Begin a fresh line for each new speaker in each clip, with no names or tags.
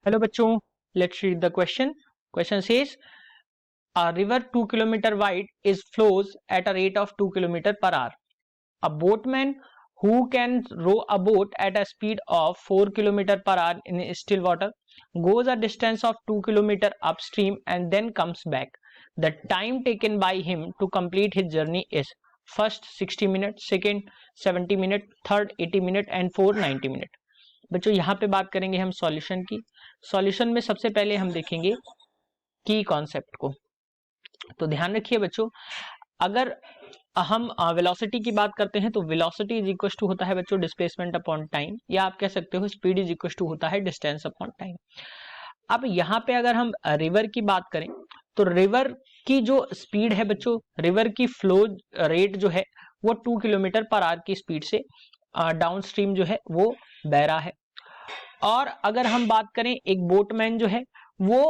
Hello बच्चों, let's read the question. Question says a river 2 kilometer wide is flows at a rate of 2 kilometer per hour. A boatman who can row a boat at a speed of 4 kilometer per hour in still water goes a distance of 2 kilometer upstream and then comes back. The time taken by him to complete his journey is first 60 minutes, second 70 minutes, third 80 minutes and fourth 90 minutes. बच्चों यहाँ पे बात करेंगे हम solution की. Solution में सबसे पहले हम देखेंगे की कॉन्सेप्ट को. तो ध्यान रखिए बच्चों, अगर हम वेलोसिटी की बात करते हैं तो वेलोसिटी इज इक्वल टू होता है बच्चों डिस्प्लेसमेंट अपॉन टाइम, या आप कह सकते हो स्पीड इज इक्वल टू होता है डिस्टेंस अपॉन टाइम. अब यहाँ पे अगर हम रिवर की बात करें तो रिवर की जो स्पीड है बच्चों, रिवर की फ्लो रेट जो है वो 2 किलोमीटर पर आवर की स्पीड से डाउन स्ट्रीम जो है वो बह रहा है. और अगर हम बात करें एक बोटमैन जो है वो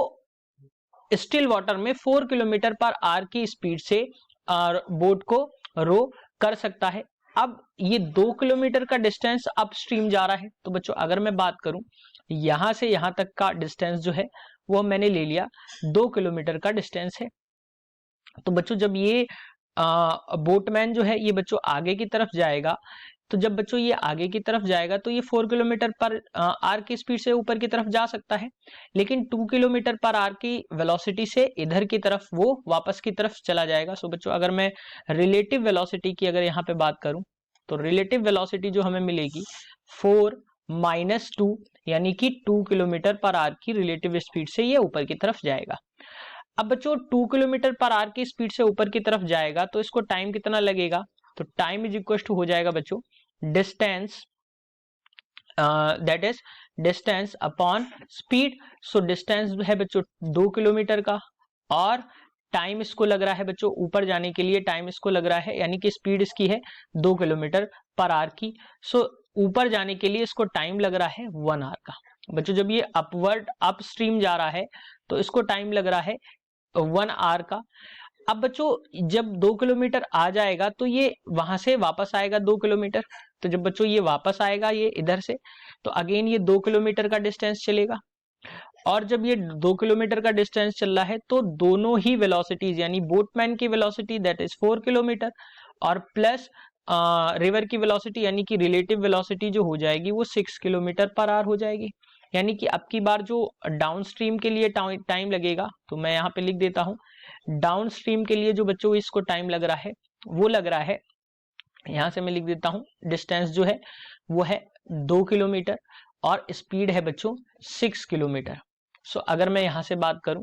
स्टिल वाटर में 4 किलोमीटर पर आवर की स्पीड से बोट को रो कर सकता है. अब ये 2 किलोमीटर का डिस्टेंस अप स्ट्रीम जा रहा है. तो बच्चों अगर मैं बात करूं यहां से यहां तक का डिस्टेंस जो है वो मैंने ले लिया 2 किलोमीटर का डिस्टेंस है. तो बच्चों जब ये बोटमैन जो है ये बच्चों आगे की तरफ जाएगा, तो जब बच्चों ये आगे की तरफ जाएगा तो ये 4 किलोमीटर पर आवर की स्पीड से ऊपर की तरफ जा सकता है, लेकिन 2 किलोमीटर पर आवर की वेलोसिटी से इधर की तरफ वो वापस की तरफ चला जाएगा. सो बच्चों अगर मैं रिलेटिव वेलोसिटी की अगर यहाँ पे बात करूं तो रिलेटिव वेलोसिटी जो हमें मिलेगी 4 माइनस 2 यानी कि 2 किलोमीटर पर आवर की रिलेटिव स्पीड से ये ऊपर की तरफ जाएगा. अब बच्चों 2 किलोमीटर पर आवर की स्पीड से ऊपर की तरफ जाएगा तो इसको टाइम कितना लगेगा, तो टाइम इज इक्वल टू हो जाएगा बच्चों distance, that is distance upon speed. So distance है बच्चों 2 किलोमीटर का और टाइम इसको लग रहा है बच्चों ऊपर जाने के लिए टाइम इसको लग रहा है, यानी कि स्पीड इसकी है 2 किलोमीटर पर आवर की. सो ऊपर जाने के लिए इसको टाइम लग रहा है 1 आवर का. बच्चों जब ये अपवर्ड अप स्ट्रीम जा रहा है तो इसको टाइम लग रहा है 1 आवर का. अब बच्चों जब 2 किलोमीटर आ जाएगा तो ये वहां से वापस आएगा 2 किलोमीटर. तो जब बच्चों ये वापस आएगा ये इधर से तो अगेन ये 2 किलोमीटर का डिस्टेंस चलेगा. और जब ये 2 किलोमीटर का डिस्टेंस चल रहा है तो दोनों ही वेलोसिटीज यानी बोटमैन की वेलोसिटी दैट इज 4 किलोमीटर और प्लस रिवर की वेलोसिटी यानी कि रिलेटिव वेलोसिटी जो हो जाएगी वो 6 किलोमीटर पर आवर हो जाएगी. यानी कि अब की बार जो डाउन स्ट्रीम के लिए टाइम लगेगा तो मैं यहाँ पे लिख देता हूँ डाउन स्ट्रीम के लिए जो बच्चों इसको टाइम लग रहा है वो लग रहा है, यहां से मैं लिख देता हूं डिस्टेंस जो है वो है 2 किलोमीटर और स्पीड है बच्चों 6 किलोमीटर. सो अगर मैं यहां से बात करूं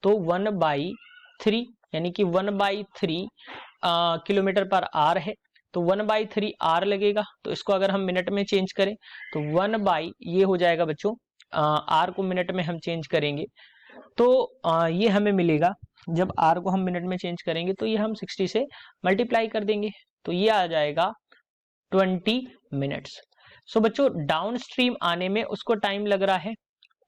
तो 1/3 यानी कि 1/3 किलोमीटर पर आवर है तो 1/3 आवर लगेगा. तो इसको अगर हम मिनट में चेंज करें तो 1 ये हो जाएगा बच्चों आर को मिनट में हम चेंज करेंगे तो ये हमें मिलेगा. जब आर को हम मिनट में चेंज करेंगे तो ये हम 60 से मल्टीप्लाई कर देंगे तो ये आ जाएगा 20 मिनट्स. सो बच्चों डाउन स्ट्रीम आने में उसको टाइम लग रहा है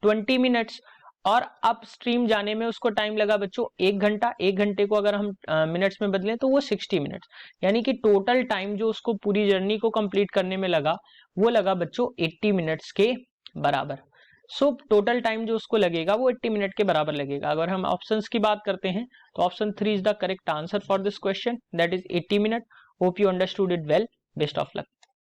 20 मिनट्स और अप स्ट्रीम जाने में उसको टाइम लगा बच्चों 1 घंटा. 1 घंटे को अगर हम मिनट्स में बदलें तो वो 60 मिनट्स, यानी कि टोटल टाइम जो उसको पूरी जर्नी को कंप्लीट करने में लगा वो लगा बच्चों 80 मिनट्स के बराबर. सो टोटल टाइम जो उसको लगेगा वो 80 मिनट के बराबर लगेगा. अगर हम ऑप्शंस की बात करते हैं तो option 3 is the correct answer for this question, that is 80 minute. Hope you understood it well. Best of luck.